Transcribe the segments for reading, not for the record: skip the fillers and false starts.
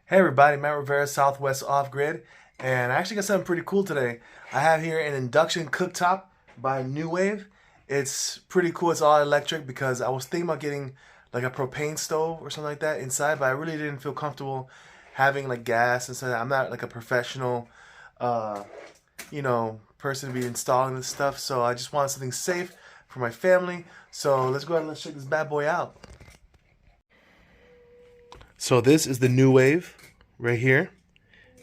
Hey everybody, Matt Rivera, Southwest Off Grid, and I actually got something pretty cool today. I have here an induction cooktop by Nuwave. It's pretty cool. It's all electric because I was thinking about getting like a propane stove or something like that inside, but I really didn't feel comfortable having like gas and stuff. I'm not like a professional, person to be installing this stuff, so I just wanted something safe for my family. So let's go ahead and let's check this bad boy out. So this is the Nuwave right here.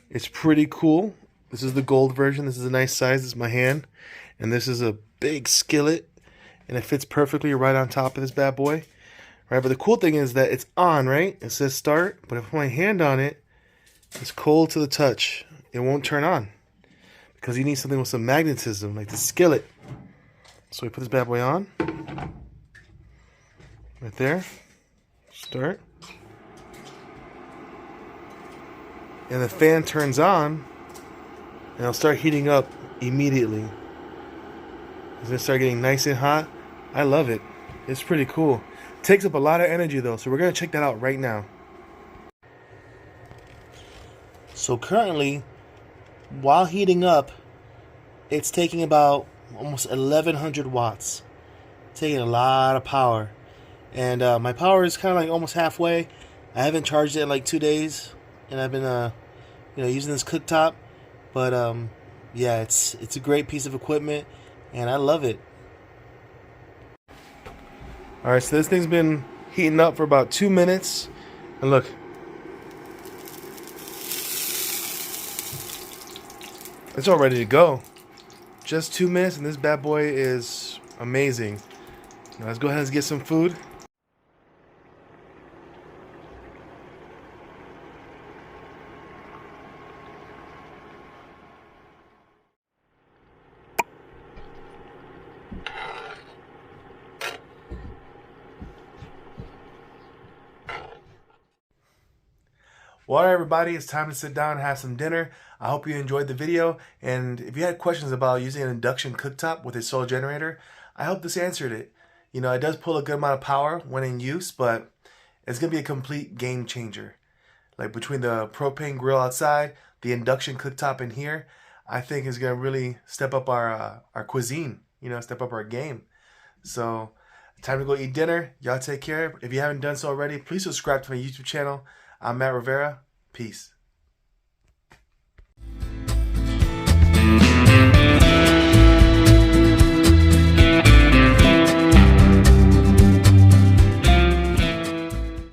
It's pretty cool. This is the gold version. This is a nice size. This is my hand. And this is a big skillet. And it fits perfectly right on top of this bad boy. Right, but the cool thing is that it's on, right? It says start. But if I put my hand on it, it's cold to the touch. It won't turn on. Because you need something with some magnetism, like the skillet. So we put this bad boy on. Right there. Start. And the fan turns on, and it'll start heating up immediately. It's gonna start getting nice and hot. I love it. It's pretty cool. It takes up a lot of energy though, so we're gonna check that out right now. So currently, while heating up, it's taking about almost 1100 watts. Taking a lot of power. And my power is kind of like almost halfway. I haven't charged it in like 2 days, and I've been using this cooktop, but yeah, it's a great piece of equipment, and I love it. All right, so this thing's been heating up for about 2 minutes, and look, it's all ready to go. Just 2 minutes, and this bad boy is amazing. Now let's go ahead and get some food. Well, all right, everybody, it's time to sit down and have some dinner. I hope you enjoyed the video, and if you had questions about using an induction cooktop with a solar generator, I hope this answered it. You know, it does pull a good amount of power when in use, but it's going to be a complete game changer. Like between the propane grill outside, the induction cooktop in here, I think is going to really step up our cuisine, step up our game. So, time to go eat dinner. Y'all take care. If you haven't done so already, please subscribe to my YouTube channel. I'm Matt Rivera. Peace.